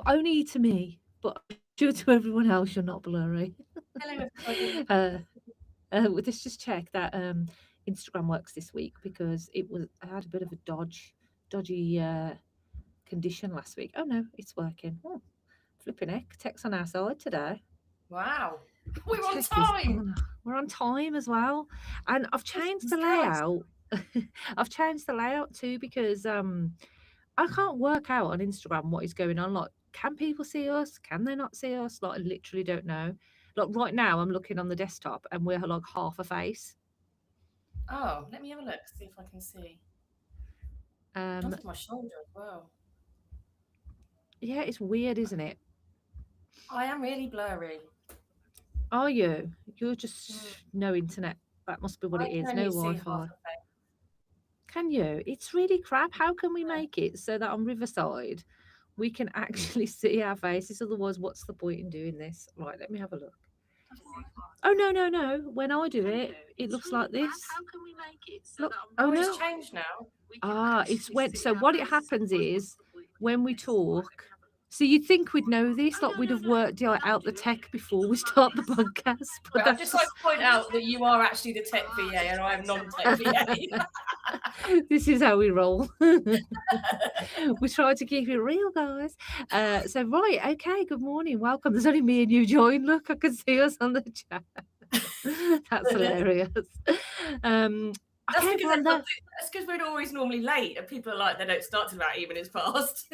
Only to me, but due to everyone else, you're not blurry. Hello, everybody. Let's just check that Instagram works this week because I had a bit of a dodgy condition last week. Oh no, it's working. Oh, flipping heck, tech's on our side today. Wow. The We're on tech is time. on. We're on time as well, and I've changed Jesus the Christ. layout. I've changed the layout too because I can't work out on Instagram what is going on. Like, can people see us? Can they not see us? Like, I literally don't know. Like right now, I'm looking on the desktop and we're like half a face. Oh, let me have a look, see if I can see. Um, Off my shoulder as well. yeah, it's weird, isn't it? I am really blurry. Are you? You're Mm. just no internet. That must be what I it can is. No only see half Wi-Fi. of it. Can you? It's really crap. How can we Yeah. make it so that on Riverside we can actually see our faces? Otherwise, what's the point in doing this? Right, let me have a look. Oh no, no, no. When I do it, it looks like this. Look. Oh Oh, it's no. changed now. It's when. So what it happens is when we talk. So you'd think we'd know this, like we'd have worked out the tech before we start the podcast, but Right, I'd that's just like just to point out that you are actually the tech VA and I am non-tech VA. this is how we roll. We try to keep it real, guys. So right, okay. Good morning, welcome. There's only me and you joined. Look, I can see us on the chat. That's hilarious. Um, That's okay, because Brenda. that's because we're always normally late and people are like, they don't start till about evening's past.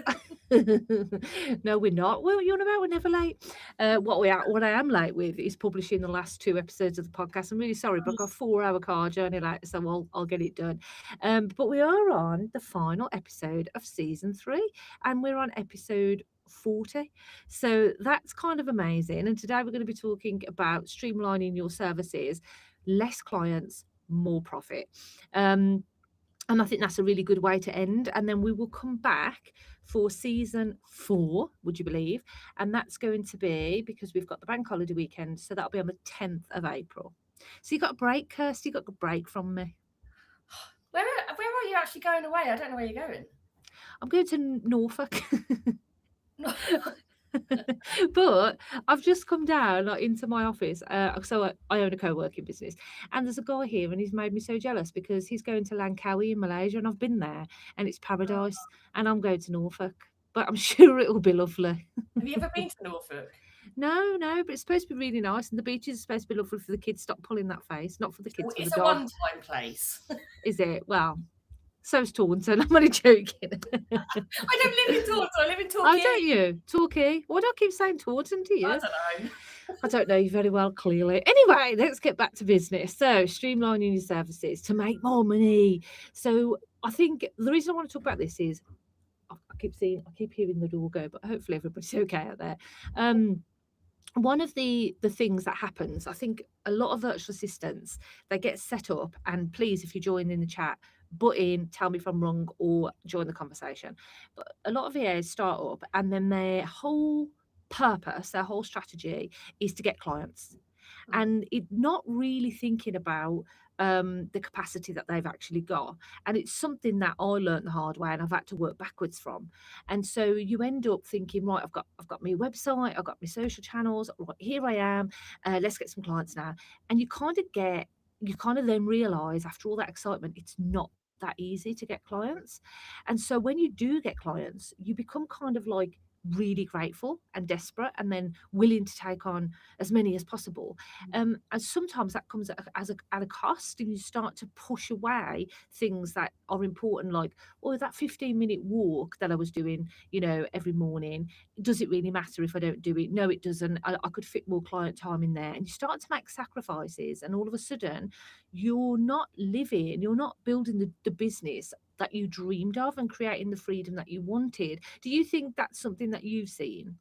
No, we're not. Well, you're on about we're never late. What I am late with is publishing the last two episodes of the podcast. I'm really sorry, but I've got a 4 hour car journey late, so I'll get it done. But we are on the final episode of season 3, and we're on episode 40. So that's kind of amazing. And today we're going to be talking about streamlining your services, less clients, more profit. And I think that's a really good way to end. And then we will come back for season 4, would you believe? And that's going to be because we've got the bank holiday weekend. So that'll be on the 10th of April. So you got a break, Kirsty? You got a break from me. Where are you actually going away? I don't know where you're going. I'm going to Norfolk. But I've just come down like, into my office. So I own a co-working business, and there's a guy here, and he's made me so jealous because he's going to Langkawi in Malaysia, and I've been there, and it's paradise, and I'm going to Norfolk. But I'm sure it will be lovely. Have you ever been to Norfolk? No, no, but it's supposed to be really nice, and the beaches are supposed to be lovely for the kids. Stop pulling that face. Not for the kids, for the It's a dog. one-time place. Is it? Well, so's Taunton. I'm only joking. I don't live in Taunton. I live in Oh, Torquay. don't you? Torquay. Why do I keep saying Taunton to you? I don't know. I don't know you very well, clearly. Anyway, let's get back to business. So, streamlining your services to make more money. So, I think the reason I want to talk about this is I keep hearing the door go, but hopefully everybody's okay out there. One of the things that happens, I think a lot of virtual assistants, they get set up, and please, if you join in the chat, butt in, tell me if I'm wrong, or join the conversation. But a lot of VAs start up, and then their whole purpose, their whole strategy is to get clients, and it not really thinking about the capacity that they've actually got. And it's something that I learned the hard way, and I've had to work backwards from. And so you end up thinking, right, I've got my website, I've got my social channels, right, here I am, let's get some clients now. And you kind of then realize after all that excitement, it's not that easy to get clients. And so when you do get clients, you become kind of like really grateful and desperate, and then willing to take on as many as possible. And sometimes that comes at a cost, and you start to push away things that are important, like, oh, that 15-minute walk that I was doing, every morning. Does it really matter if I don't do it? No, it doesn't. I could fit more client time in there. And you start to make sacrifices, and all of a sudden, you're not building the business that you dreamed of and creating the freedom that you wanted. Do you think that's something that you've seen?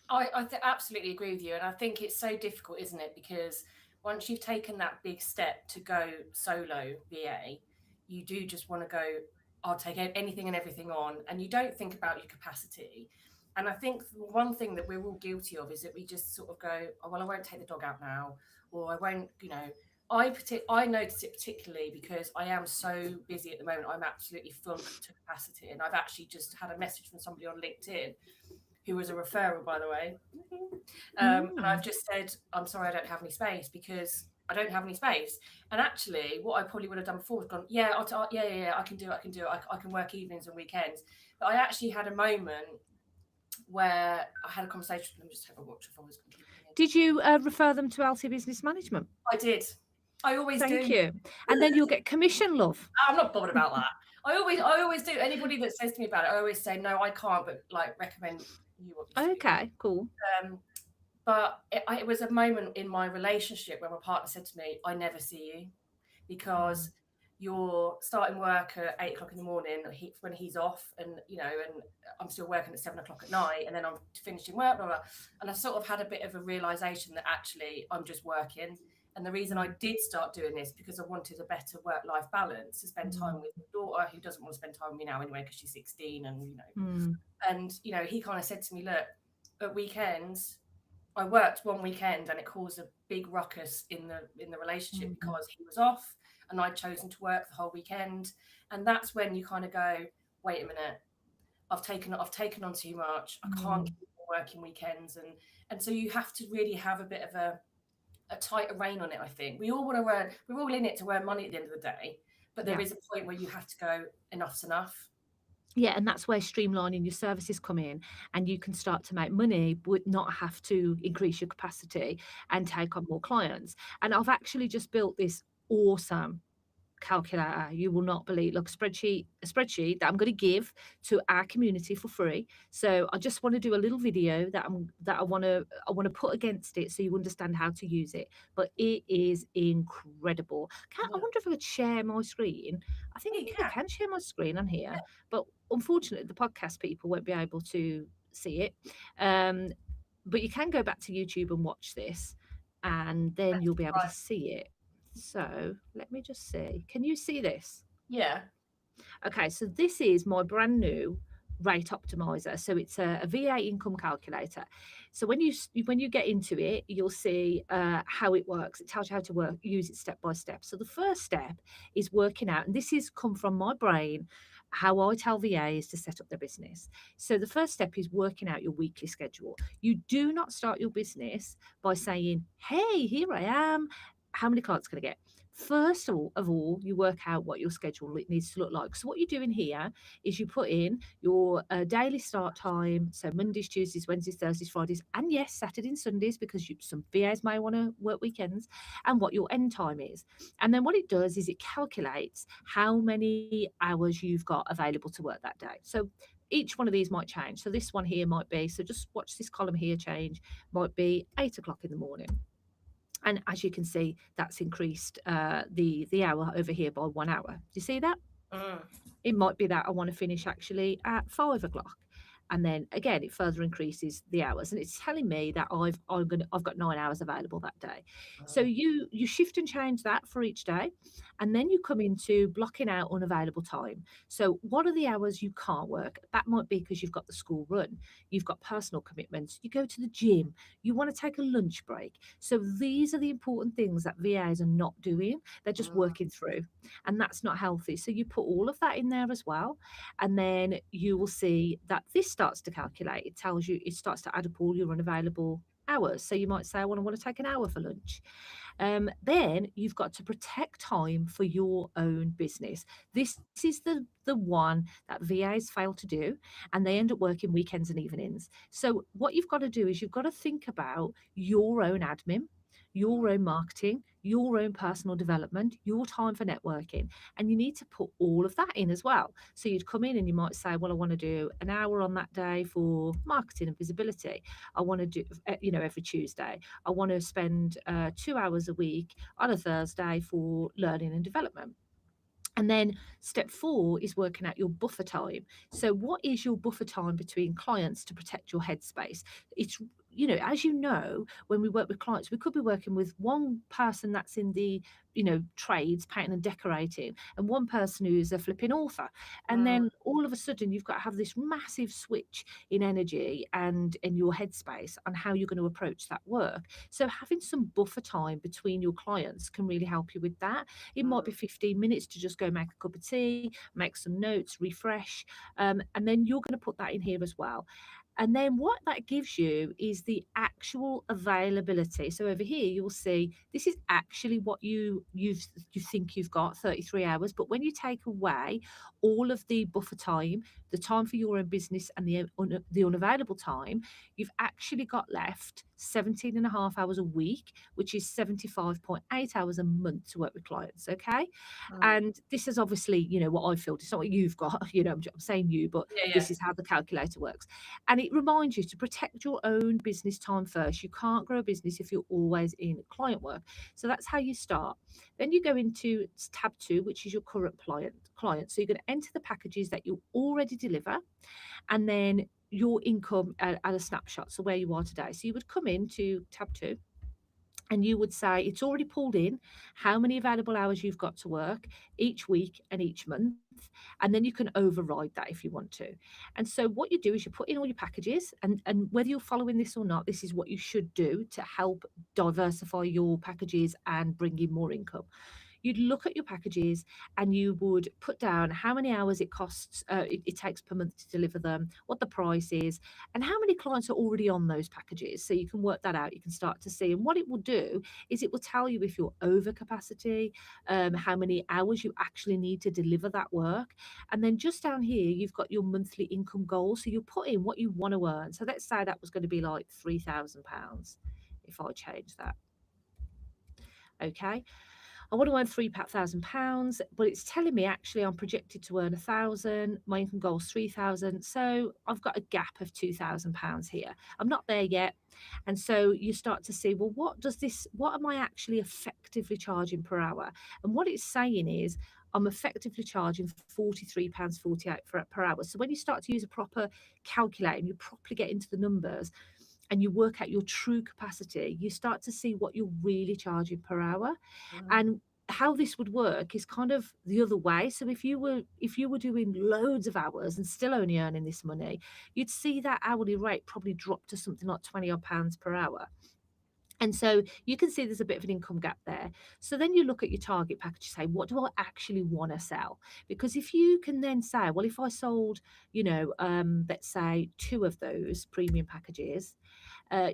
I absolutely agree with you. And I think it's so difficult, isn't it? Because once you've taken that big step to go solo VA, you do just want to go, I'll take anything and everything on. And you don't think about your capacity. And I think one thing that we're all guilty of is that we just sort of go, oh, well, I won't take the dog out now, or I won't, I notice it particularly because I am so busy at the moment. I'm absolutely full to capacity. And I've actually just had a message from somebody on LinkedIn who was a referral, by the way. And I've just said, I'm sorry, I don't have any space because I don't have any space. And actually, what I probably would have done before was gone, yeah, yeah, I can do it. I can work evenings and weekends. But I actually had a moment where I had a conversation. Let me just have a watch if I was completely. Did you refer them to LT Business Management? I did. I always do. Thank you. And then you'll get commission, love. I'm not bothered about that. I always do. Anybody that says to me about it, I always say, no, I can't, but like recommend you. Obviously. Okay, cool. But it was a moment in my relationship where my partner said to me, I never see you because you're starting work at 8 o'clock in the morning when he's off, and and I'm still working at 7 o'clock at night, and then I'm finishing work, blah, blah. And I sort of had a bit of a realization that actually I'm just working. And the reason I did start doing this because I wanted a better work-life balance, to spend time with my daughter, who doesn't want to spend time with me now anyway because she's 16, and and he kind of said to me, look, at weekends, I worked one weekend and it caused a big ruckus in the relationship because he was off and I'd chosen to work the whole weekend. And that's when you kind of go, wait a minute, I've taken on too much. I can't keep working weekends, and so you have to really have a bit of a tighter rein on it. I think we all want to earn. We're all in it to earn money at the end of the day, but there is a point where you have to go, enough's enough. Yeah, and that's where streamlining your services come in, and you can start to make money but not have to increase your capacity and take on more clients. And I've actually just built this awesome calculator. You will not believe, look, a spreadsheet that I'm going to give to our community for free. So I just want to do a little video that I want to put against it so you understand how to use it. But it is incredible. I wonder if I could share my screen. I think I can share my screen on here, but unfortunately the podcast people won't be able to see it. But you can go back to YouTube and watch this, and then you'll be able to see it. So let me just see. Can you see this? Yeah. Okay, so this is my brand new rate optimizer. So it's a VA income calculator. So when you get into it, you'll see how it works. It tells you how to use it step by step. So the first step is working out, and this is come from my brain, how I tell VAs to set up their business. So the first step is working out your weekly schedule. You do not start your business by saying, hey, here I am. How many clients can I get? First of all, you work out what your schedule needs to look like. So what you're doing here is you put in your daily start time, so Mondays, Tuesdays, Wednesdays, Thursdays, Fridays, and yes, Saturdays and Sundays, because some VAs may want to work weekends, and what your end time is. And then what it does is it calculates how many hours you've got available to work that day. So each one of these might change. So this one here might be, so just watch this column here change, might be 8 o'clock in the morning. And as you can see, that's increased the hour over here by 1 hour. Do you see that? It might be that I want to finish actually at 5 o'clock. And then again, it further increases the hours, and it's telling me that I've got 9 hours available that day. So you shift and change that for each day, and then you come into blocking out unavailable time. So what are the hours you can't work? That might be because you've got the school run, you've got personal commitments, you go to the gym, you want to take a lunch break. So these are the important things that VAs are not doing. They're just working through, and that's not healthy. So you put all of that in there as well, and then you will see that this starts to calculate. It starts to add up all your unavailable hours. So you might say, well, I want to take an hour for lunch. Then you've got to protect time for your own business. This is the one that VAs fail to do, and they end up working weekends and evenings. So what you've got to do is you've got to think about your own admin, your own marketing, your own personal development, your time for networking, and you need to put all of that in as well. So you'd come in and you might say, well, I want to do an hour on that day for marketing and visibility. I want to do, every Tuesday. I want to spend 2 hours a week on a Thursday for learning and development. And then step 4 is working out your buffer time. So what is your buffer time between clients to protect your headspace? It's as you know, when we work with clients, we could be working with one person that's in the, trades, painting and decorating, and one person who's a flipping author. And Mm, then all of a sudden, you've got to have this massive switch in energy and in your headspace on how you're going to approach that work. So having some buffer time between your clients can really help you with that. It might be mm, 15 minutes to just go make a cup of tea, make some notes, refresh, and then you're going to put that in here as well. And then what that gives you is the actual availability. So over here, you'll see this is actually what you think you've got 33 hours. But when you take away all of the buffer time, the time for your own business, and the unavailable time, you've actually got left 17 and a half hours a week, which is 75.8 hours a month to work with clients. Okay. mm. And this is obviously, what I feel. It's not what you've got, I'm saying you, but Yeah, yeah. this is how the calculator works. And it reminds you to protect your own business time first. You can't grow a business if you're always in client work. So that's how you start. Then you go into tab 2, which is your current client. So you're going to enter the packages that you already deliver, and then your income at a snapshot. So where you are today. So you would come into tab 2, and you would say it's already pulled in how many available hours you've got to work each week and each month. And then you can override that if you want to. And so what you do is you put in all your packages, and whether you're following this or not, this is what you should do to help diversify your packages and bring in more income. You'd look at your packages and you would put down how many hours it costs, it takes per month to deliver them, what the price is, and how many clients are already on those packages. So you can work that out. You can start to see. And what it will do is it will tell you if you're over capacity, how many hours you actually need to deliver that work. And then just down here, you've got your monthly income goal. So you put in what you want to earn. So let's say that was going to be like £3,000 if I change that. Okay. I want to earn £3,000, but it's telling me actually I'm projected to earn 1,000. My income goal is 3,000. So I've got a gap of £2,000 here. I'm not there yet. And so you start to see, well, what am I actually effectively charging per hour? And what it's saying is, I'm effectively charging £43.48 per hour. So when you start to use a proper calculator and you properly get into the numbers, and you work out your true capacity, you start to see what you're really charging per hour. Mm. And how this would work is kind of the other way. So if you were doing loads of hours and still only earning this money, you'd see that hourly rate probably drop to something like 20 odd pounds per hour. And so you can see there's a bit of an income gap there. So then you look at your target package, you say, what do I actually want to sell? Because if you can then say, well, if I sold, let's say 2 of those premium packages,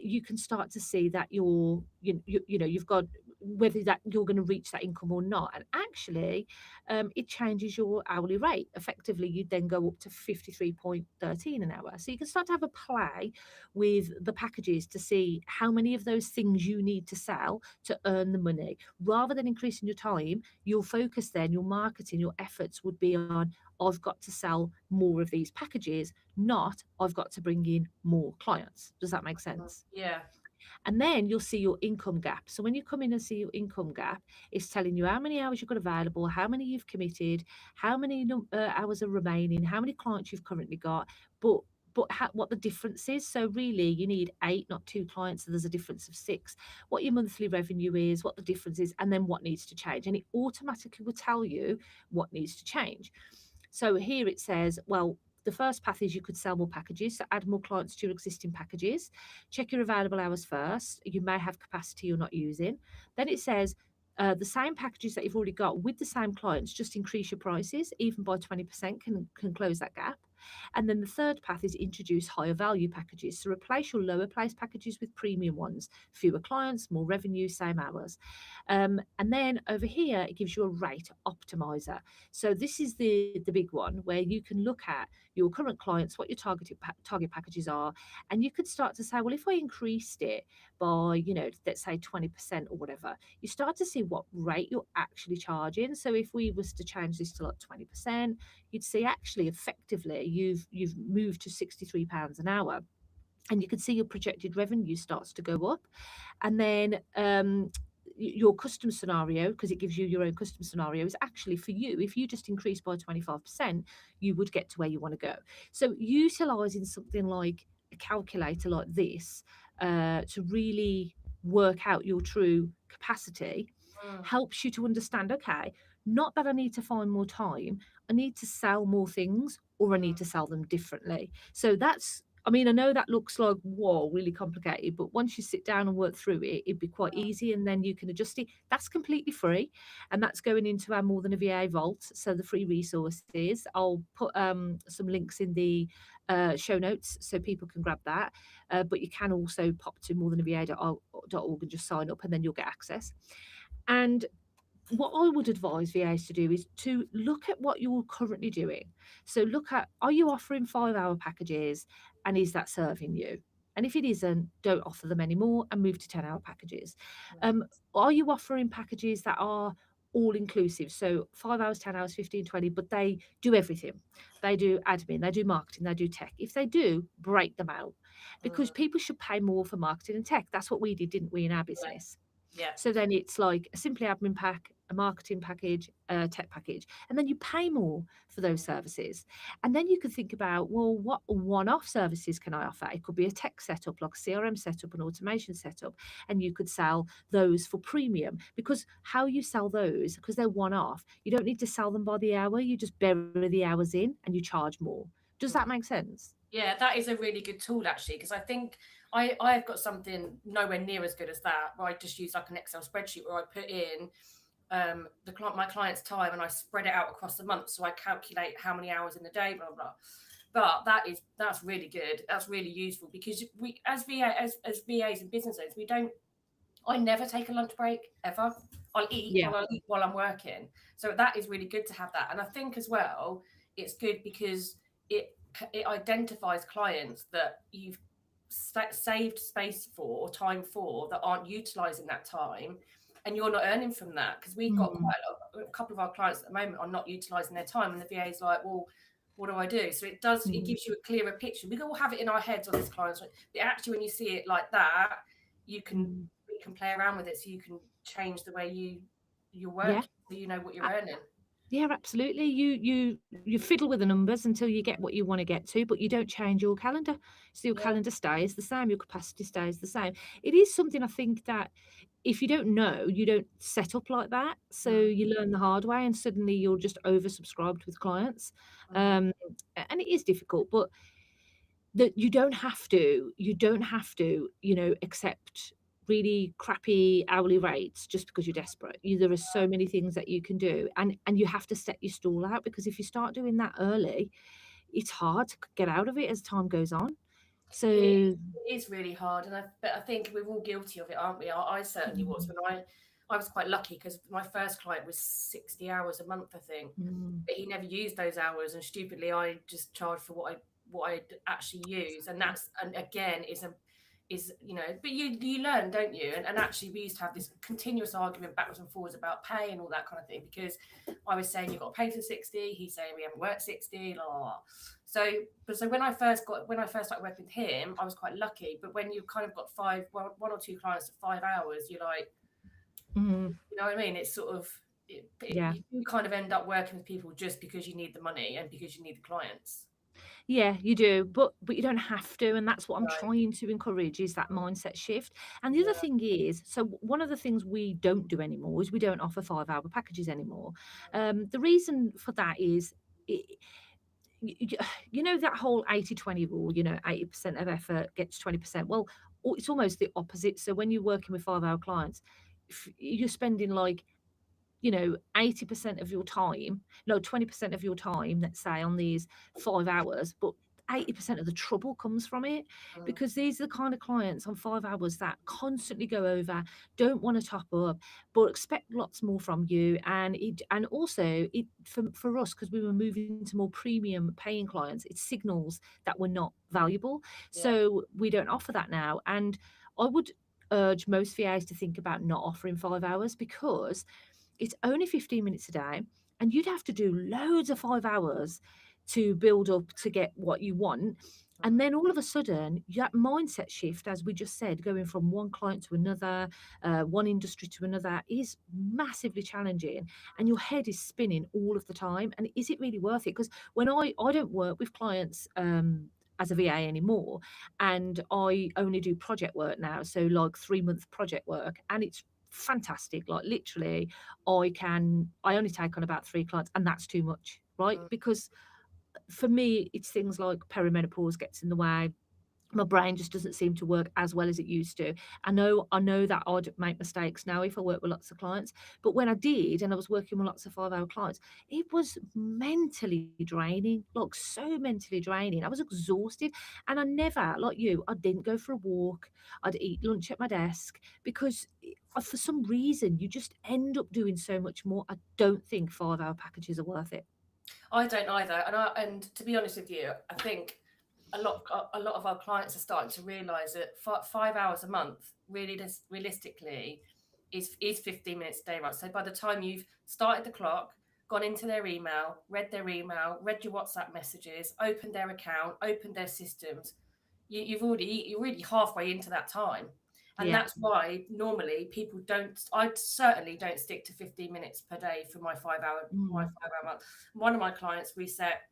you can start to see that you've got whether that you're going to reach that income or not. And actually, it changes your hourly rate. Effectively, you then go up to 53.13 an hour. So you can start to have a play with the packages to see how many of those things you need to sell to earn the money. Rather than increasing your time, your focus then, your marketing, your efforts would be on, I've got to sell more of these packages, not I've got to bring in more clients. Does that make sense? Yeah. And then you'll see your income gap. So when you come in and see your income gap, it's telling you how many hours you've got available, how many you've committed, how many hours are remaining, how many clients you've currently got, but what the difference is. So really, you need 8, not 2 clients. So there's a difference of 6. What your monthly revenue is, what the difference is, and then what needs to change. And it automatically will tell you what needs to change. So here it says, well, the first path is you could sell more packages, so add more clients to your existing packages. Check your available hours first. You may have capacity you're not using. Then it says the same packages that you've already got with the same clients, just increase your prices, even by 20% can close that gap. And then the third path is introduce higher value packages. So replace your lower price packages with premium ones, fewer clients, more revenue, same hours. And then over here, it gives you a rate optimizer. So this is the big one where you can look at your current clients, what your target packages are, and you could start to say, well, if I increased it by, let's say 20% or whatever, you start to see what rate you're actually charging. So if we was to change this to like 20%, you'd see actually effectively you've moved to £63 an hour. And you can see your projected revenue starts to go up. And then your custom scenario, because it gives you your own custom scenario, is actually for you. If you just increase by 25%, you would get to where you want to go. So utilizing something like a calculator like this to really work out your true capacity Mm, helps you to understand, okay, not that I need to find more time, I need to sell more things or I need mm, to sell them differently. So that's, I mean, I know that looks like, whoa, really complicated, but once you sit down and work through it, it'd be quite mm. easy and then you can adjust it. That's completely free. And that's going into our More Than a VA vault. So the free resources, I'll put some links in the show notes so people can grab that. But you can also pop to morethanava.org and just sign up and then you'll get access. And what I would advise VAs to do is to look at what you're currently doing. So look at, are you offering 5 hour packages and is that serving you? And if it isn't, don't offer them anymore and move to 10 hour packages. Mm. Um, are you offering packages that are all inclusive? So 5 hours, 10 hours, 15, 20, but they do everything. They do admin, they do marketing, they do tech. If they do, break them out because Mm. people should pay more for marketing and tech. That's what we did, didn't we, in our Yeah, business? yeah, So then it's like a simply admin pack, a marketing package, a tech package, and then you pay more for those services. And then you can think about, well, what one-off services can I offer? It could be a tech setup, like a CRM setup, an automation setup, and you could sell those for premium because how you sell those, because they're one-off, you don't need to sell them by the hour. You just bury the hours in and you charge more. Does that mm. make sense? Yeah. That is a really good tool actually, because I think I've got something nowhere near as good as that, where I just use like an Excel spreadsheet where I put in my client's time and I spread it out across the month, so I calculate how many hours in the day, blah blah. But that's really good. That's really useful because we as VAs and business owners, we don't. I never take a lunch break ever. Yeah. I'll eat while I'm working. So that is really good to have that. And I think as well, it's good because it it identifies clients that you've saved space for or time for that aren't utilizing that time, and you're not earning from that because we've got Mm, a couple of our clients at the moment are not utilizing their time, and the VA is like, well, what do I do? So it mm, gives you a clearer picture. We all have it in our heads on this client, but actually when you see it like that, you can mm. you can play around with it, so you can change the way you're Yeah. working, so you know what you're earning. Yeah, absolutely. You fiddle with the numbers until you get what you want to get to, but you don't change your calendar. So your Yeah. calendar stays the same, your capacity stays the same. It is something I think that if you don't know, you don't set up like that. So Mm, you learn the hard way and suddenly you're just oversubscribed with clients. mm, Um, and it is difficult, but that you don't have to, accept really crappy hourly rates just because you're desperate. There are so many things that you can do, and you have to set your stall out because if you start doing that early, it's hard to get out of it as time goes on. So it is really hard, but I think we're all guilty of it, aren't we? I certainly was mm, when I was quite lucky because my first client was 60 hours a month, I think, mm, but he never used those hours, and stupidly I just charged for what I actually use, and that's and again is but you learn, don't you? And actually we used to have this continuous argument backwards and forwards about pay and all that kind of thing, because I was saying you've got to pay for 60, he's saying we haven't worked 60, blah, blah, blah. So when I first started working with him, I was quite lucky. But when you've kind of got one or two clients at 5 hours, you're like, mm, you know what I mean? It's sort of yeah. you kind of end up working with people just because you need the money and because you need the clients. Yeah, you do, but you don't have to, and that's what I'm Right. trying to encourage is that mindset shift. And the other Yeah. thing is, so one of the things we don't do anymore is we don't offer 5 hour packages anymore. The reason for that is, I you know that whole 80-20 rule, 80% of effort gets 20%. Well, it's almost the opposite. So when you're working with 5 hour clients, you're spending like 80% of your time, no, 20% of your time, let's say, on these 5 hours, but 80% of the trouble comes from it Mm, because these are the kind of clients on 5 hours that constantly go over, don't want to top up, but expect lots more from you. And also it for us, because we were moving to more premium paying clients, it signals that we're not valuable. yeah. So we don't offer that now. And I would urge most VAs to think about not offering 5 hours because it's only 15 minutes a day, and you'd have to do loads of 5 hours to build up to get what you want. And Mm, then all of a sudden, that mindset shift, as we just said, going from one client to another, one industry to another, is massively challenging. And your head is spinning all of the time. And is it really worth it? Because when I don't work with clients as a VA anymore, and I only do project work now, so like 3-month project work, and it's fantastic. Like literally, I only take on about 3 clients, and that's too much, right? Mm. Because for me, it's things like perimenopause gets in the way. My brain just doesn't seem to work as well as it used to. I know that I'd make mistakes now if I work with lots of clients, but when I did and I was working with lots of 5-hour clients, it was mentally draining, like so mentally draining. I was exhausted, and I never, like you, I didn't go for a walk. I'd eat lunch at my desk because for some reason you just end up doing so much more. I don't think 5-hour packages are worth it. I don't either, and to be honest with you, I think a lot of our clients are starting to realise that 5 hours a month, really, realistically, is 15 minutes a day, right? So by the time you've started the clock, gone into their email, read read your WhatsApp messages, opened their account, opened their systems, you're already halfway into that time. And Yeah. that's why normally people don't. I certainly don't stick to 15 minutes per day for my 5 hour Mm. 5 hour month. One of my clients reset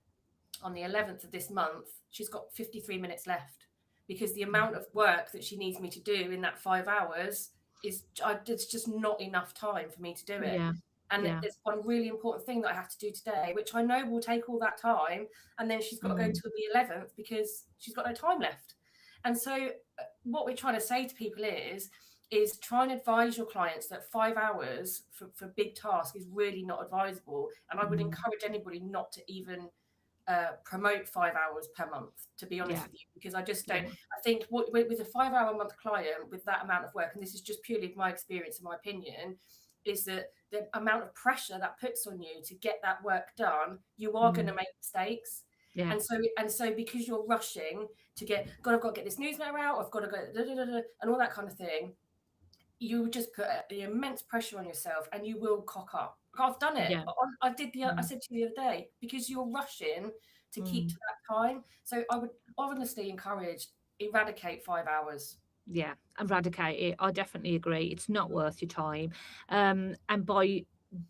on the 11th of this month. She's got 53 minutes left because the amount of work that she needs me to do in that 5 hours it's just not enough time for me to do it. Yeah. And Yeah. there's one really important thing that I have to do today, which I know will take all that time. And then she's got to go Mm. till the 11th because she's got no time left. And so what we're trying to say to people is try and advise your clients that 5 hours for big tasks is really not advisable. And I would Mm. encourage anybody not to even promote 5 hours per month, to be honest Yeah. with you, because I just don't. Yeah. I think with a 5 hour a month client with that amount of work, and this is just purely my experience and my opinion, is that the amount of pressure that puts on you to get that work done, you are going to Mm. make mistakes. Yeah. And so because you're rushing to I've got to get this newsletter out, I've got to go and all that kind of thing, you just put the immense pressure on yourself, and you will cock up. I've done it. Yeah. I Mm. said to you the other day, because you're rushing to keep to Mm. that time. So I would honestly encourage eradicate 5 hours. Yeah. Eradicate it. I definitely agree. It's not worth your time. And by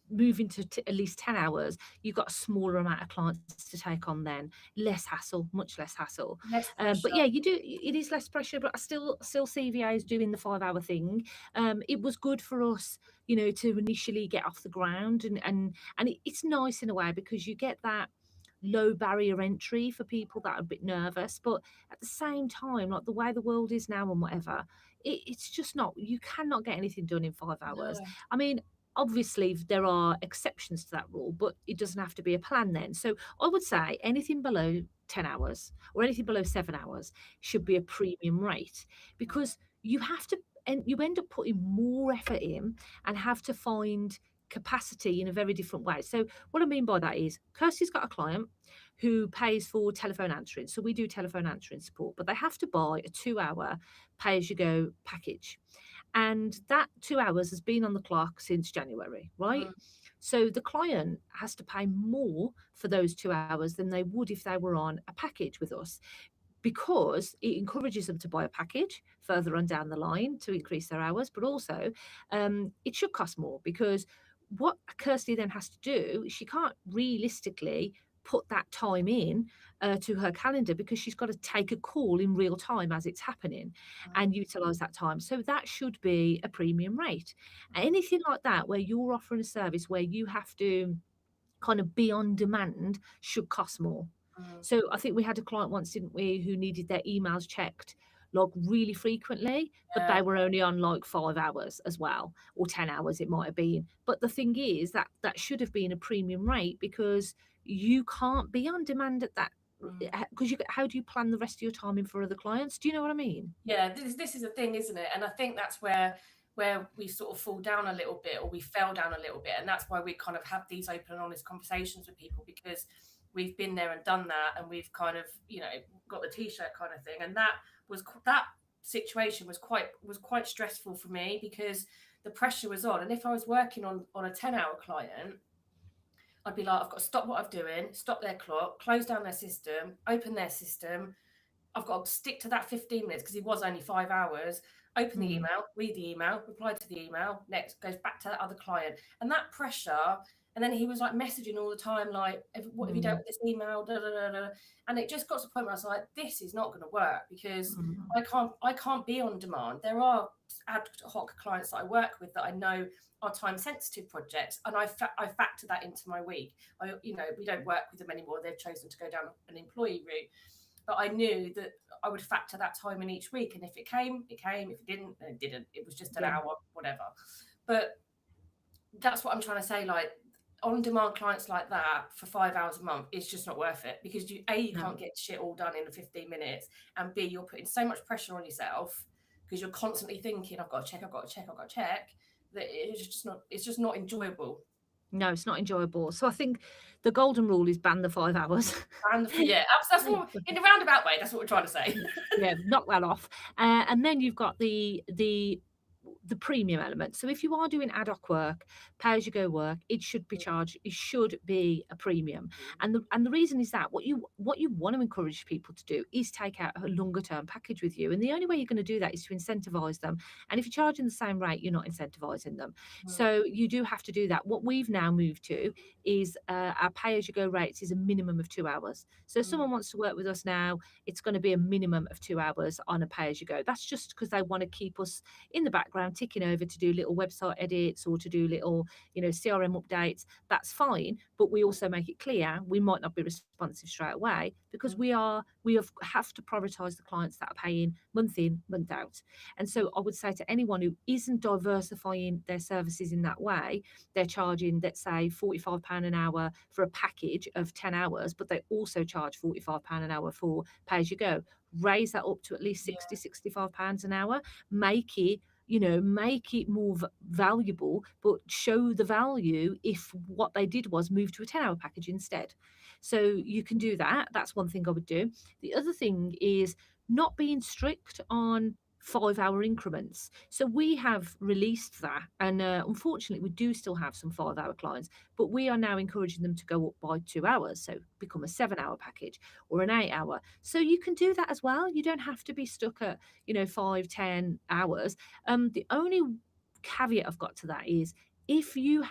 moving to at least 10 hours, you've got a smaller amount of clients to take on then. Less hassle, much less hassle. Less But pressure. yeah, it is less pressure, but I still see VAs doing the 5-hour thing. It was good for us, to initially get off the ground, and it's nice in a way because you get that low barrier entry for people that are a bit nervous. But at the same time, like the way the world is now and whatever, it's just not, you cannot get anything done in 5 hours. No. I mean, obviously there are exceptions to that rule, but it doesn't have to be a plan then. So I would say anything below 10 hours or anything below 7 hours should be a premium rate, because you have to, and you end up putting more effort in and have to find capacity in a very different way. So what I mean by that is Kirsty's got a client who pays for telephone answering. So we do telephone answering support, but they have to buy a 2-hour pay as you go package. And that 2 hours has been on the clock since January, right? Mm, So the client has to pay more for those 2 hours than they would if they were on a package with us, because it encourages them to buy a package further on down the line to increase their hours. But also, it should cost more, because what Kirsty then has to do, she can't realistically put that time in to her calendar, because she's got to take a call in real time as it's happening and utilize that time. So that should be a premium rate. Anything like that, where you're offering a service where you have to kind of be on demand, should cost more. mm, So I think we had a client once, didn't we, who needed their emails checked like really frequently, but yeah. they were only on like 5 hours as well, or 10 hours it might have been. But the thing is that that should have been a premium rate, because you can't be on demand at that, Mm. because how do you plan the rest of your time in for other clients? Do you know what I mean? Yeah, this is a thing, isn't it? And I think that's where we sort of fall down a little bit, or we fell down a little bit, and that's why we kind of have these open and honest conversations with people, because we've been there and done that, and we've kind of got the t-shirt kind of thing. And that situation was quite stressful for me, because the pressure was on. And if I was working on a 10-hour client, I'd be like, I've got to stop what I'm doing, stop their clock, close down their system, open their system. I've got to stick to that 15 minutes because it was only 5 hours. Open the Mm, email, read the email, reply to the email, next goes back to that other client. And that pressure, And then he was like messaging all the time, like, what have you done with this email? Da, da, da, da. And it just got to the point where I was like, this is not going to work, because I can't be on demand. There are ad hoc clients that I work with that I know are time sensitive projects, and I factor that into my week. We don't work with them anymore. They've chosen to go down an employee route. But I knew that I would factor that time in each week. And if it came, it came. If it didn't, then it didn't. It was just an hour, whatever. But that's what I'm trying to say. Like, on-demand clients like that for 5 hours a month, it's just not worth it, because you can't get shit all done in 15 minutes, and B, you're putting so much pressure on yourself because you're constantly thinking, I've got to check, that it's just not enjoyable. No, it's not enjoyable. So I think the golden rule is ban the 5 hours. And that's what, in a roundabout way, that's what we're trying to say. Yeah, knock that off. And then you've got the premium element. So if you are doing ad hoc work, pay as you go work, it should be charged. It should be a premium. And the reason is that what you want to encourage people to do is take out a longer term package with you. And the only way you're going to do that is to incentivize them. And if you're charging the same rate, you're not incentivizing them. So you do have to do that. What we've now moved to is our pay as you go rates is a minimum of 2 hours. So if someone wants to work with us now, it's going to be a minimum of 2 hours on a pay as you go. That's just because they want to keep us in the background ticking over to do little website edits or to do little, CRM updates. That's fine, but we also make it clear we might not be responsive straight away, because we have to prioritize the clients that are paying month in, month out. And so I would say to anyone who isn't diversifying their services in that way, they're charging, let's say, £45 an hour for a package of 10 hours, but they also charge £45 an hour for pay as you go. Raise that up to at least £60-65 an hour. Make it more valuable, but show the value if what they did was move to a 10-hour package instead. So you can do that. That's one thing I would do. The other thing is not being strict on 5-hour increments. So we have released that, and unfortunately we do still have some 5-hour clients, but we are now encouraging them to go up by 2 hours, so become a 7-hour package or an 8-hour. So you can do that as well. You don't have to be stuck at 5-10 hours. The only caveat I've got to that is, if you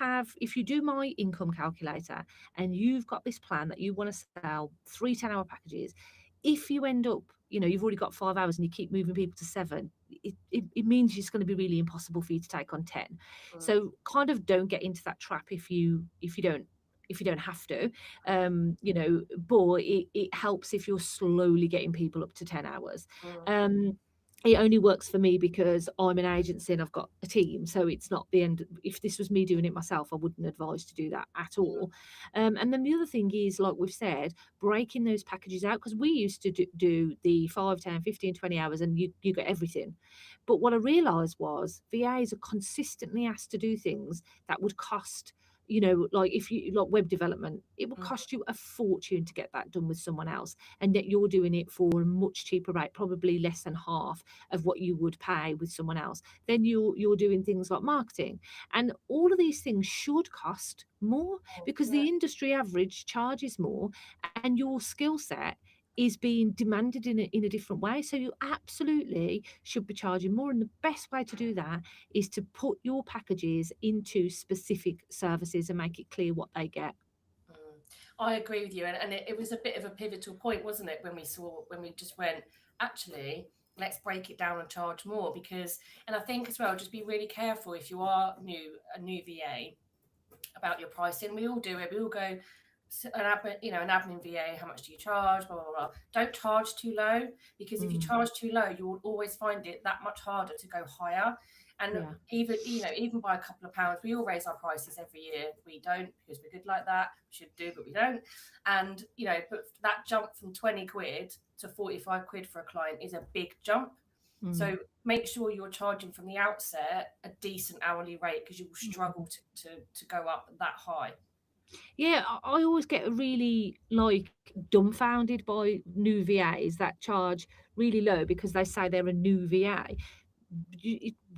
do my income calculator and you've got this plan that you want to sell 3 10-hour packages, if you end up, you've already got 5 hours and you keep moving people to 7, it means it's going to be really impossible for you to take on 10. So kind of don't get into that trap if you don't have to, but it helps if you're slowly getting people up to 10 hours. It only works for me because I'm an agency and I've got a team. So it's not the end. If this was me doing it myself, I wouldn't advise to do that at all. And then the other thing is, like we've said, breaking those packages out, because we used to do the 5, 10, 15, 20 hours and you get everything. But what I realised was VAs are consistently asked to do things that would cost, like if you like web development, it will cost you a fortune to get that done with someone else, and yet you're doing it for a much cheaper rate, probably less than half of what you would pay with someone else. Then you're doing things like marketing, and all of these things should cost more because the industry average charges more, and your skill set is being demanded in a different way. So you absolutely should be charging more. And the best way to do that is to put your packages into specific services and make it clear what they get. I agree with you. And it was a bit of a pivotal point, wasn't it, when we just went, actually, let's break it down and charge more. And I think as well, just be really careful if you are a new VA about your pricing. We all do it. We all go, an admin VA, how much do you charge? Blah, blah, blah. Don't charge too low, because if you charge too low, you will always find it that much harder to go higher. And even by a couple of pounds, we all raise our prices every year. We don't, because we're good like that. We should do, but we don't. And but that jump from 20 quid to 45 quid for a client is a big jump. So make sure you're charging from the outset a decent hourly rate, because you will struggle to go up that high. Yeah, I always get really dumbfounded by new VAs that charge really low because they say they're a new VA.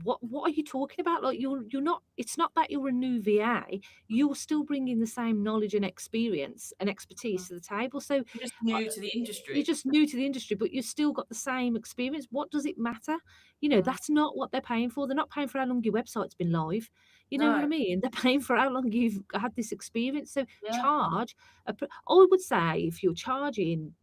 what are you talking about? Like you're not. It's not that you're a new VA. You're still bringing the same knowledge and experience and expertise Mm. to the table. So You're just uh, new to the you're industry. just new to the industry, but you've still got the same experience. What does it matter? Mm. That's not what they're paying for. They're not paying for how long your website's been live. You know what I No. mean? They're paying for how long you've had this experience. So Yeah. charge. I would say if you're charging,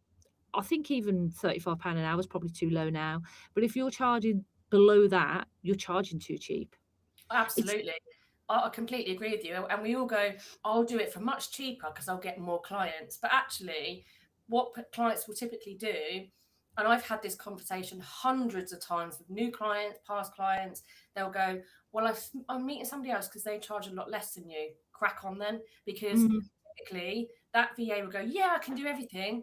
I think even £35 an hour is probably too low now. But if you're charging below that, you're charging too cheap. It's Absolutely. I completely agree with you. And we all go, I'll do it for much cheaper because I'll get more clients. But actually, what clients will typically do, and I've had this conversation hundreds of times with new clients, past clients, they'll go, well, I'm meeting somebody else because they charge a lot less than you. Crack on then. Because mm, typically that VA will go, yeah, I can do everything.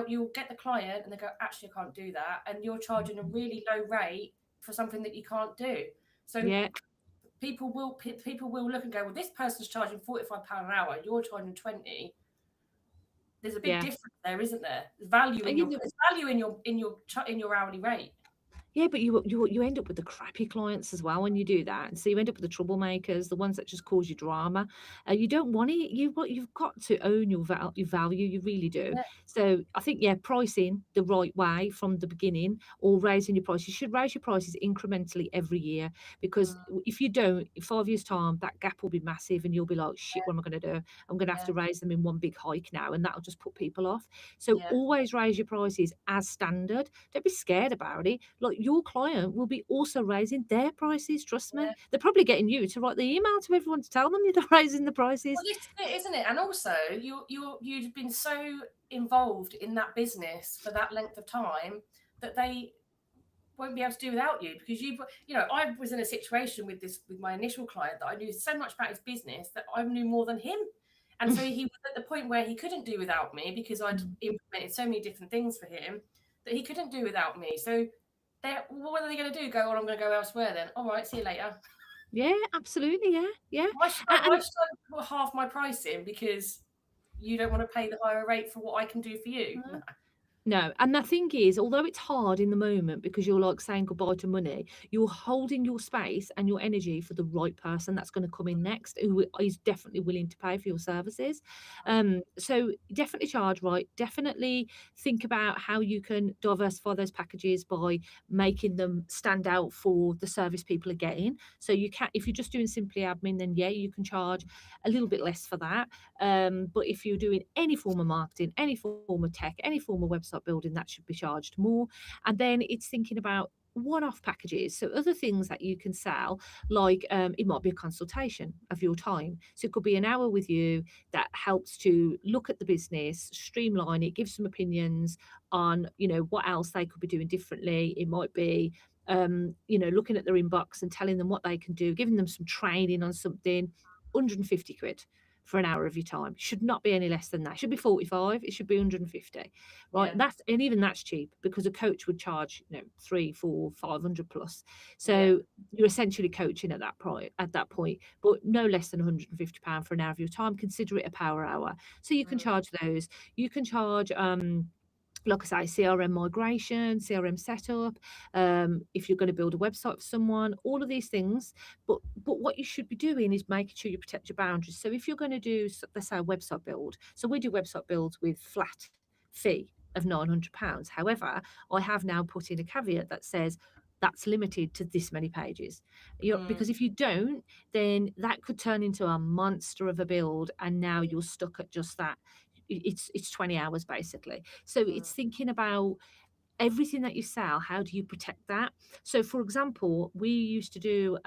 You'll get the client and they go, actually, I can't do that. And you're charging a really low rate for something that you can't do. So yeah, people will look and go, well, this person's charging £45 an hour, you're charging 20. There's a big yeah. difference there, isn't there? There's value in your hourly rate. Yeah, but you end up with the crappy clients as well when you do that, and so you end up with the troublemakers, the ones that just cause you drama. You don't want it. You've got to own your value. You really do. Yeah, So I think yeah, pricing the right way from the beginning, or raising your price. You should raise your prices incrementally every year because mm, if you don't, in 5 years' time, that gap will be massive, and you'll be like, shit, what am I going to do? I'm going to have yeah, to raise them in one big hike now, and that'll just put people off. So yeah, always raise your prices as standard. Don't be scared about it. Like your client will be also raising their prices. Trust me. yeah. They're probably getting you to write the email to everyone to tell them you're raising the Well, prices. this is it, isn't it? And also, you've been so involved in that business for that length of time that they won't be able to do without you because I was in a situation with my initial client that I knew so much about his business that I knew more than him. And so he was at the point where he couldn't do without me because I'd implemented so many different things for him that he couldn't do without me. So what are they going to do? Go, well, I'm going to go elsewhere then. All right, see you later. Yeah, absolutely. Yeah, yeah. Why And should I put half my price in because you don't want to pay the higher rate for what I can do for you? No. no, and the thing is, although it's hard in the moment because you're like saying goodbye to money, you're holding your space and your energy for the right person that's going to come in next, who is definitely willing to pay for your services. So definitely charge right. Definitely think about how you can diversify those packages by making them stand out for the service people are getting. So you can, if you're just doing simply admin, then yeah, you can charge a little bit less for that. But if you're doing any form of marketing, any form of tech, any form of website building, that should be charged more. And then it's thinking about one-off packages, so other things that you can sell, like it might be a consultation of your time, so it could be an hour with you that helps to look at the business, streamline it, give some opinions on what else they could be doing differently. It might be looking at their inbox and telling them what they can do, giving them some training on something. 150 quid for an hour of your time. Should not be any less than that. It should be 45. It should be 150. Right. Yeah, And even that's cheap because a coach would charge, 3, 4, 500 plus. yeah, So you're essentially coaching at that point, but no less than £150 for an hour of your time. Consider it a power hour. So you can mm, charge those. You can charge like I say, CRM migration, CRM setup, if you're going to build a website for someone, all of these things. But what you should be doing is making sure you protect your boundaries. So if you're going to do, let's say, a website build, so we do website builds with flat fee of £900. However, I have now put in a caveat that says that's limited to this many pages. mm, Because if you don't, then that could turn into a monster of a build, and now you're stuck at just that. It's 20 hours basically. So mm, it's thinking about everything that you sell, how do you protect that? So for example, we used to do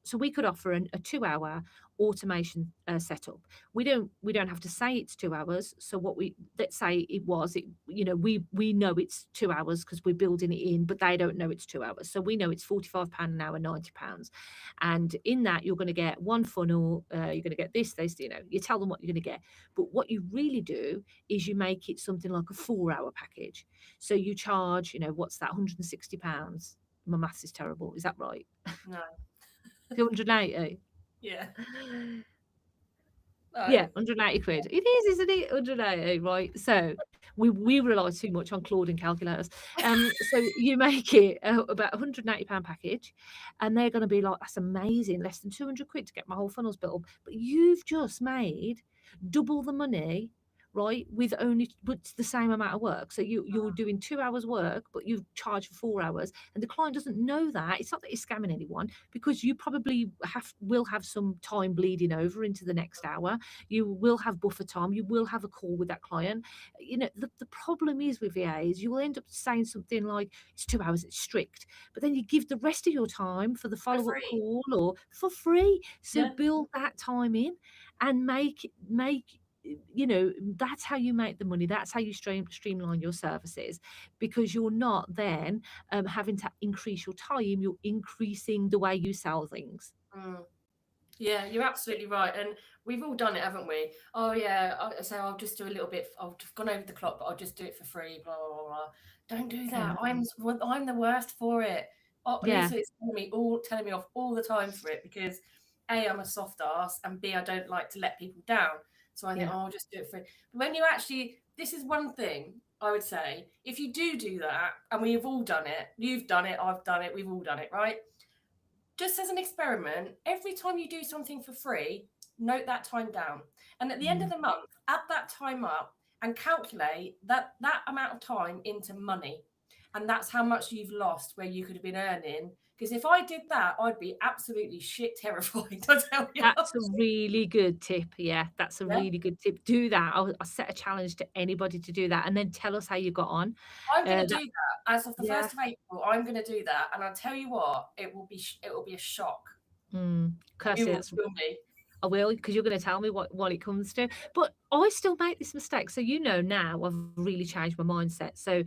so we could offer a 2 hour automation setup. We don't have to say it's 2 hours. So what we let's say it was it we know it's 2 hours because we're building it in, but they don't know it's 2 hours. So we know it's £45 an hour, £90. And in that you're going to get one funnel, you're going to get this, you tell them what you're going to get. But what you really do is you make it something like a 4 hour package. So you charge, what's that, £160? My maths is terrible. Is that right? no, 280? yeah, No. Yeah, 180 quid. It is, isn't it? 180, right? So we rely too much on Claude calculators. So you make it about £180 package, and they're going to be like, that's amazing, less than 200 quid to get my whole funnels built up. But you've just made double the money, right? With the same amount of work. So you're doing 2 hours work, but you charge for 4 hours, and the client doesn't know that. It's not that you're scamming anyone, because you probably will have some time bleeding over into the next hour. You will have buffer time. You will have a call with that client. The problem is with VAs, you will end up saying something like, it's 2 hours, it's strict. But then you give the rest of your time for the For follow-up free. call or for free. So Yeah. build that time in and that's how you make the money. That's how you streamline your services, because you're not then having to increase your time. You're increasing the way you sell things. Mm. Yeah, you're absolutely right. And we've all done it, haven't we? Oh, yeah. So I'll just do a little bit. I've gone over the clock, but I'll just do it for free. Blah, blah, blah, blah. Don't do Yeah. that. I'm the worst for it. Yeah. Lisa is telling me off all the time for it, because A, I'm a soft ass, and B, I don't like to let people down. So I think, Yeah. oh, I'll just do it for. But when you actually, this is one thing I would say. If you do that, and we've all done it, you've done it, I've done it, we've all done it, right? Just as an experiment, every time you do something for free, note that time down. And at the end of the month, add that time up and calculate that amount of time into money. And that's how much you've lost where you could have been earning. Because if I did that, I'd be absolutely shit terrified, I tell you. That's a really good tip. Yeah, that's a Yeah. really good tip. Do that. I'll set a challenge to anybody to do that, and then tell us how you got on. I'm going to That do that as of the Yeah. 1st of April. I'm going to do that. And I'll tell you what, it will be a shock. You Kirsty, will feel me. I will, because you're going to tell me what it comes to. But I still make this mistake. So now I've really changed my mindset. So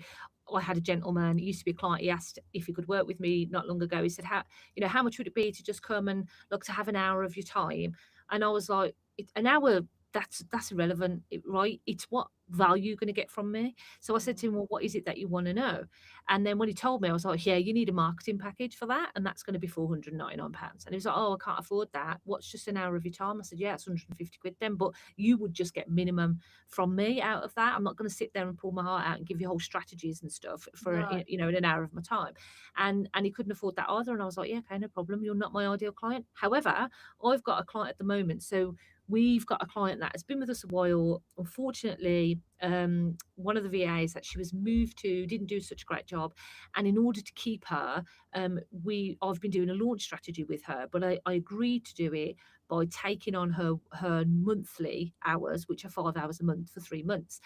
I had a gentleman, he used to be a client. He asked if he could work with me not long ago. He said, how much would it be to just come and look, to have an hour of your time? And I was like, an hour, that's irrelevant, right? It's what value you're going to get from me. So I said to him, well, what is it that you want to know? And then when he told me, I was like, yeah, you need a marketing package for that, and that's going to be £499. And he was like, oh, I can't afford that. What's just an hour of your time? I said, yeah, it's 150 quid then, but you would just get minimum from me out of that. I'm not going to sit there and pull my heart out and give you whole strategies and stuff for No. in an hour of my time. And he couldn't afford that either. And I was like, yeah, okay, no problem. You're not my ideal client. However, I've got a client at the moment. So we've got a client that has been with us a while. Unfortunately, one of the VAs that she was moved to didn't do such a great job, and in order to keep her, I've been doing a launch strategy with her, but I agreed to do it by taking on her monthly hours, which are 5 hours a month for 3 months.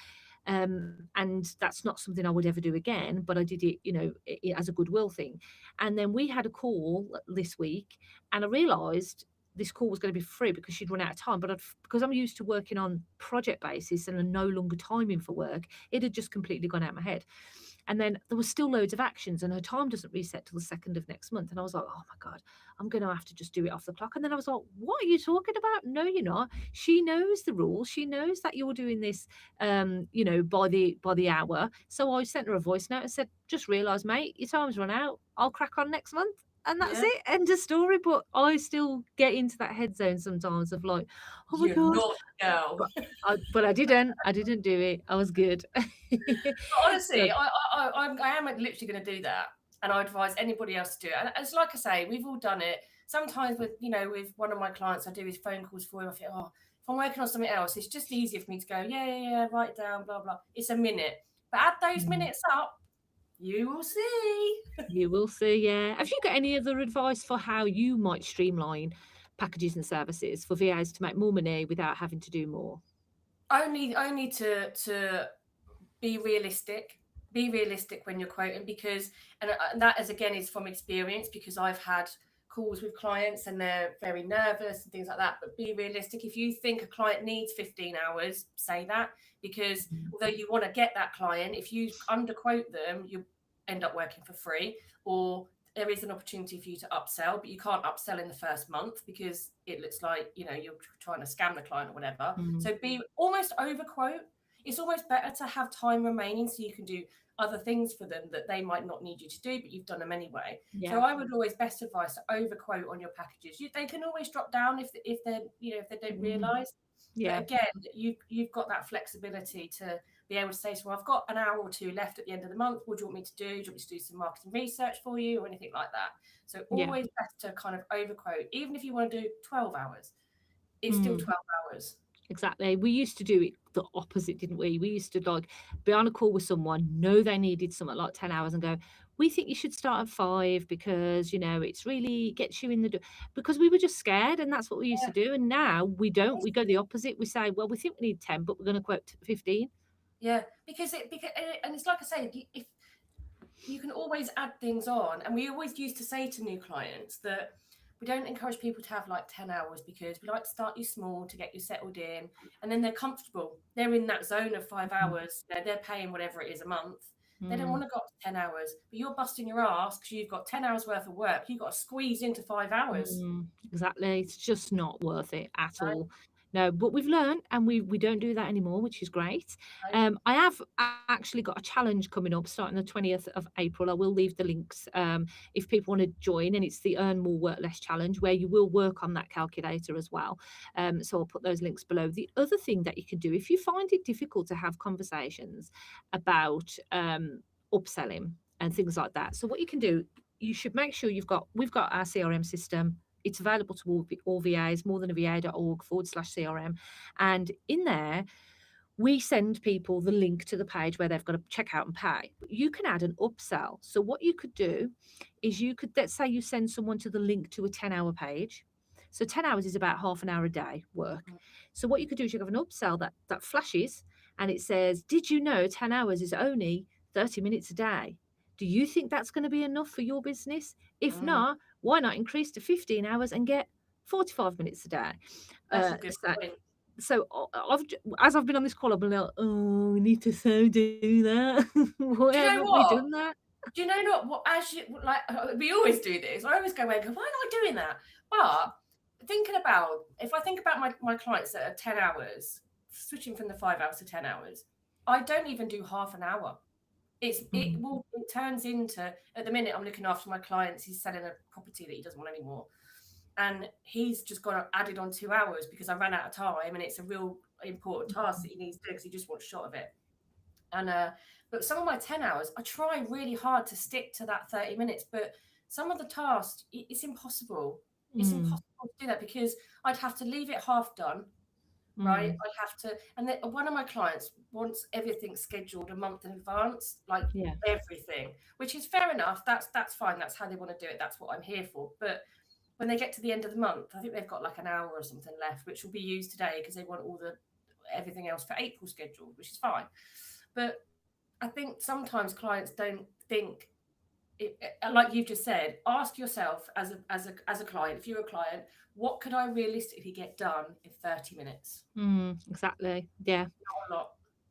And that's not something I would ever do again, but I did it, as a goodwill thing. And then we had a call this week, and I realised this call was going to be free because she'd run out of time. But because I'm used to working on project basis and I'm no longer timing for work, it had just completely gone out of my head. And then there was still loads of actions, and her time doesn't reset till the 2nd of next month. And I was like, oh my God, I'm going to have to just do it off the clock. And then I was like, what are you talking about? No, you're not. She knows the rules. She knows that you're doing this, by the hour. So I sent her a voice note and said, just realise, mate, your time's run out. I'll crack on next month. And that's Yeah. it. End of story. But I still get into that head zone sometimes of like, oh my You're God. not girl. But I didn't. I didn't do it. I was good. Honestly, So, I am literally going to do that, and I advise anybody else to do it. And it's like I say, we've all done it. Sometimes with one of my clients, I do his phone calls for him. I think, oh, if I'm working on something else, it's just easier for me to go, yeah, write it down, blah blah. It's a minute, but add those minutes up, you will see. you will see. Yeah. Have you got any other advice for how you might streamline packages and services for VAs to make more money without having to do more? Only to be realistic. Be realistic when you're quoting, because and that is from experience, because I've had calls with clients and they're very nervous and things like that. But be realistic. If you think a client needs 15 hours, say that, because although you want to get that client, if you underquote them, you end up working for free, or there is an opportunity for you to upsell, but you can't upsell in the first month because it looks like you're trying to scam the client or whatever. So be almost overquote. It's almost better to have time remaining so you can do other things for them that they might not need you to do, but you've done them anyway. So Yeah. I would always best advise to overquote on your packages. They can always drop down if they're, if they don't realise. Yeah. But again, you've got that flexibility to be able to say, so I've got an hour or two left at the end of the month. What do you want me to do? Do you want me to do some marketing research for you or anything like that? So always best to kind of overquote, even if you want to do 12 hours, it's still 12 hours. Exactly. We used to do it the opposite, didn't we? We used to like be on a call with someone, know they needed something like 10 hours and go, we think you should start at 5 because, it's really gets you in the door. Because we were just scared and that's what we used to do. And now we don't. We go the opposite. We say, well, we think we need 10, but we're going to quote 15. Yeah, because and it's like I say, if you can always add things on, and we always used to say to new clients that we don't encourage people to have like 10 hours because we like to start you small to get you settled in, and then they're comfortable. They're in that zone of 5 hours. They're paying whatever it is a month. They don't want to go up to 10 hours, but you're busting your ass because you've got 10 hours worth of work. You've got to squeeze into 5 hours. Exactly. It's just not worth it at all. No, but we've learned and we don't do that anymore, which is great. I have actually got a challenge coming up starting the 20th of April. I will leave the links if people want to join, and it's the Earn More Work Less challenge where you will work on that calculator as well. So I'll put those links below. The other thing that you can do if you find it difficult to have conversations about upselling and things like that. So what you can do, you should make sure we've got our CRM system. It's available to all VAs, morethanava.org/CRM. And in there, we send people the link to the page where they've got to check out and pay. But you can add an upsell. So what you could do is let's say you send someone to the link to a 10-hour page. So 10 hours is about half an hour a day work. So what you could do is you have an upsell that flashes and it says, did you know 10 hours is only 30 minutes a day? Do you think that's going to be enough for your business? If not, why not increase to 15 hours and get 45 minutes a day? That's a good point. So as I've been on this call, I've been like, oh, we need to do that. Why haven't we done that? Do you know what? As you like, we always do this. I always go away and go, why am I doing that? But if I think about my clients that are 10 hours, switching from the 5 hours to 10 hours, I don't even do half an hour. It turns into, at the minute I'm looking after my clients, he's selling a property that he doesn't want anymore. And he's just added on 2 hours because I ran out of time and it's a real important task that he needs to do because he just wants a shot of it. And but some of my 10 hours, I try really hard to stick to that 30 minutes, but some of the tasks, it's impossible. It's impossible to do that because I'd have to leave it half done. Right, I'd have to, and then one of my clients wants everything scheduled a month in advance, like everything, which is fair enough. That's fine. That's how they want to do it. That's what I'm here for. But when they get to the end of the month, I think they've got like an hour or something left, which will be used today because they want everything else for April scheduled, which is fine. But I think sometimes clients don't think. Like you've just said, ask yourself as a client, if you're a client, what could I realistically get done in 30 minutes? Exactly. Yeah. Not a lot.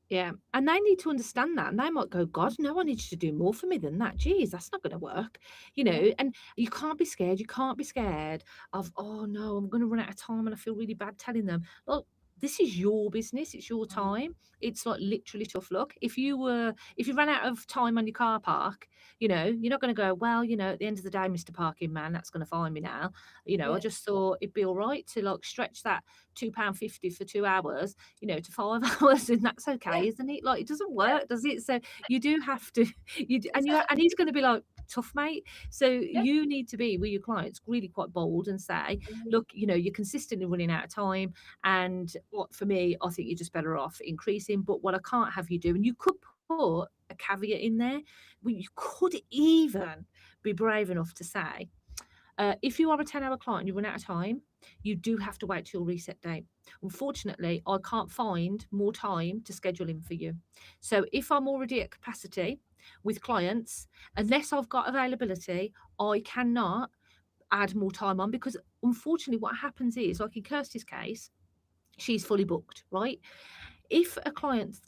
Yeah. And they need to understand that. And they might go, God, no, I need you to do more for me than that. Geez, that's not going to work. And you can't be scared. You can't be scared of, oh no, I'm going to run out of time and I feel really bad telling them. Look, this is your business. It's your time. It's like literally tough luck. If you ran out of time on your car park, you're not going to go, well, at the end of the day, Mr. Parking Man, that's going to find me now. I just thought it'd be all right to like stretch that £2.50 for 2 hours, to 5 hours, and that's okay, isn't it? Like it doesn't work, does it? So you do have to, and he's going to be like, tough mate. So you need to be with your clients really quite bold and say, look, you're consistently running out of time, and what for me, I think you're just better off increasing. But what I can't have you do, and you could put a caveat in there, but you could even be brave enough to say, if you are a 10-hour client and you run out of time, you do have to wait till your reset date. Unfortunately, I can't find more time to schedule in for you. So if I'm already at capacity with clients, unless I've got availability, I cannot add more time on, because unfortunately what happens is, like in Kirsty's case, she's fully booked, right? If a client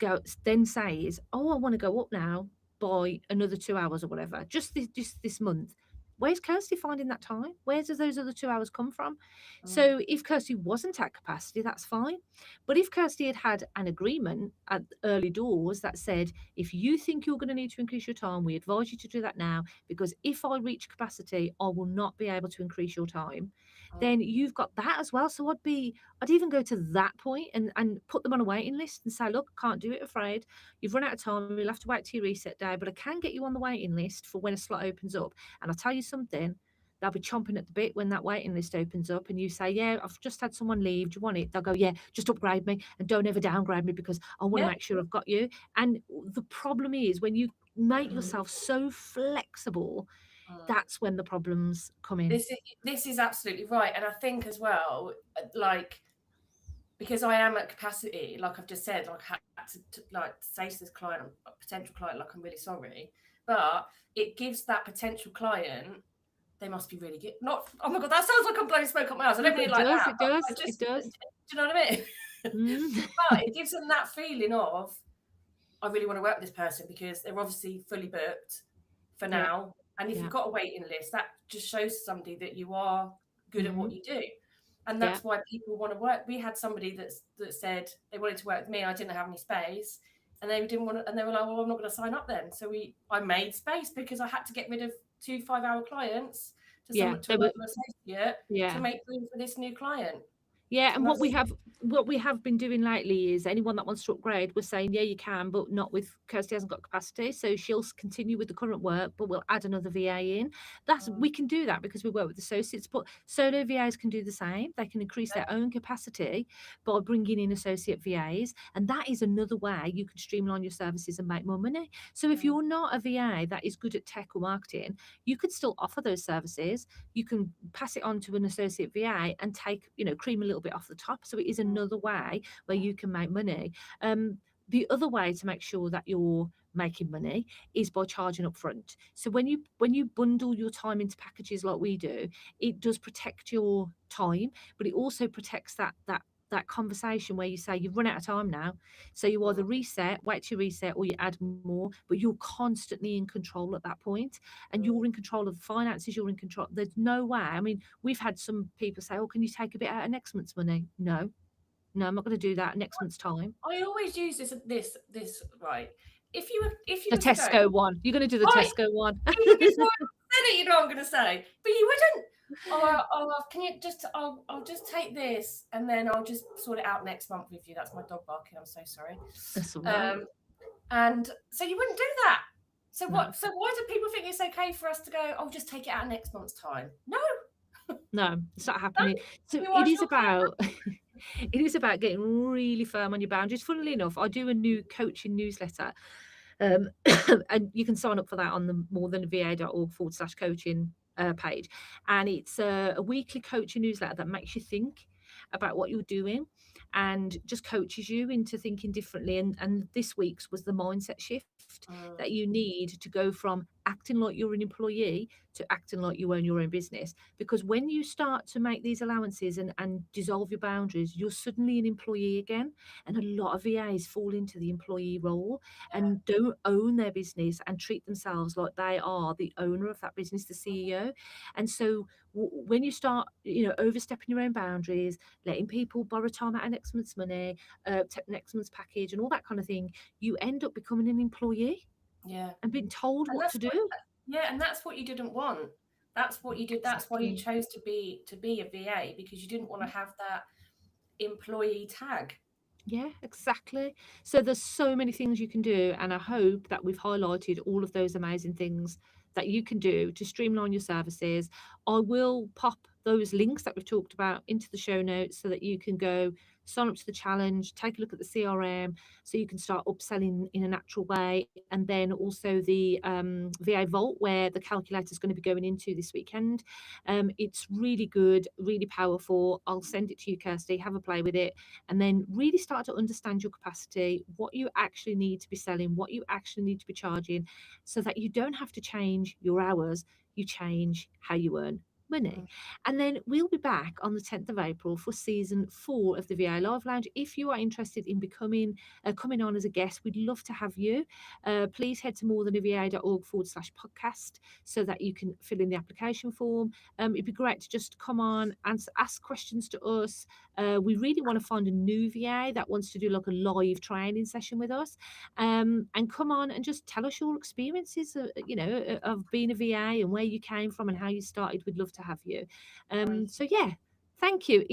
then says, oh, I want to go up now by another 2 hours or whatever, just this month, Where's Kirsty finding that time? Where does those other 2 hours come from? Mm, So if Kirsty wasn't at capacity, that's fine. But if Kirsty had had an agreement at early doors that said, if you think you're going to need to increase your time, we advise you to do that now, because if I reach capacity, I will not be able to increase your time, mm. then you've got that as well. So I'd even go to that point and put them on a waiting list and say, look, can't do it, afraid. You've run out of time. You'll have to wait till your reset day, but I can get you on the waiting list for when a slot opens up. And I'll tell you something, they'll be chomping at the bit when that waiting list opens up and you say, yeah, I've just had someone leave. Do you want it? They'll go, yeah, just upgrade me and don't ever downgrade me because I want to Yeah. make sure I've got you. And the problem is when you make yourself so flexible, Mm. that's when the problems come in. This is absolutely right. And I think as well, like, because I am at capacity, like I've just said, like I had to like say to this client, a potential client, like I'm really sorry, but it gives that potential client, they must be really good. Not, oh my god, that sounds like I'm blowing smoke up my ass. I don't mean it like that. It But does, I it just, do does. you know what I mean? Mm. But it gives them that feeling of, I really want to work with this person because they're obviously fully booked for Yeah, now. And if yeah. you've got a waiting list, that just shows somebody that you are good at what Mm. you do. And Yeah, that's why people want to work. We had somebody that said they wanted to work with me. I didn't have any space, and they didn't want to. And they were like, "Well, I'm not going to sign up then." So I made space because I had to get rid of 2 5-hour clients to yeah. to They were, another associate to yeah. make room for this new client. Yeah, and And that's what we have been doing lately is anyone that wants to upgrade, we're saying, yeah, you can, but not with Kirsty hasn't got capacity. So she'll continue with the current work, but we'll add another VA in. We can do that because we work with associates, but solo VAs can do the same. They can increase their own capacity by bringing in associate VAs. And that is another way you can streamline your services and make more money. So if you're not a VA that is good at tech or marketing, you could still offer those services. You can pass it on to an associate VA and take, cream a little bit off the top. So it is another way where you can make money. The other way to make sure that you're making money is by charging up front. So when you bundle your time into packages like we do, it does protect your time, but it also protects that conversation where you say you've run out of time now. So you either reset, wait to reset, or you add more, but you're constantly in control at that point, and you're in control of the finances, you're in control. There's no way. I mean, we've had some people say, oh, can you take a bit out of next month's money? No, no, I'm not going to do that next month's time. I always use this right. If you The were to go Tesco one. You're going to do the right, Tesco one. even before I said it, you know what I'm going to say, but you wouldn't. Can you just? I'll just take this and then I'll just sort it out next month with you. That's my dog barking. I'm so sorry. That's all right. And so you wouldn't do that. So No. what? So why do people think it's okay for us to go? Oh, just take it out next month's time. No, No, it's not happening. So you it are is your client. about it is about getting really firm on your boundaries. Funnily enough, I do a new coaching newsletter. Um, and you can sign up for that on the morethanava.org/coaching page. And it's a weekly coaching newsletter that makes you think about what you're doing and just coaches you into thinking differently. And this week's was the mindset shift that you need to go from acting like you're an employee to acting like you own your own business. Because when you start to make these allowances and dissolve your boundaries, you're suddenly an employee again. And a lot of VAs fall into the employee role and don't own their business and treat themselves like they are the owner of that business, the CEO. And so when you start, overstepping your own boundaries, letting people borrow time out of next month's money, next month's package, and all that kind of thing, you end up becoming an employee Yeah, and being told and what to do. that's what you didn't want. That's what you did. That's why you Exactly. chose to be a VA, because you didn't want to have that employee tag. Yeah, exactly. So there's so many things you can do, and I hope that we've highlighted all of those amazing things that you can do to streamline your services. I will pop those links that we've talked about into the show notes so that you can go sign up to the challenge, take a look at the CRM so you can start upselling in a natural way. And then also the VA Vault, where the calculator is going to be going into this weekend. It's really good, really powerful. I'll send it to you, Kirsty, have a play with it, and then really start to understand your capacity, what you actually need to be selling, what you actually need to be charging, so that you don't have to change your hours, you change how you earn money. And then we'll be back on the 10th of April for season 4 of the VA Live Lounge. If you are interested in becoming coming on as a guest, we'd love to have you. Please head to morethanava.org/podcast so that you can fill in the application form. It'd be great to just come on and ask questions to us. We really want to find a new VA that wants to do like a live training session with us, and come on and just tell us your experiences, of being a VA and where you came from and how you started. We'd love to have you. So yeah, thank you.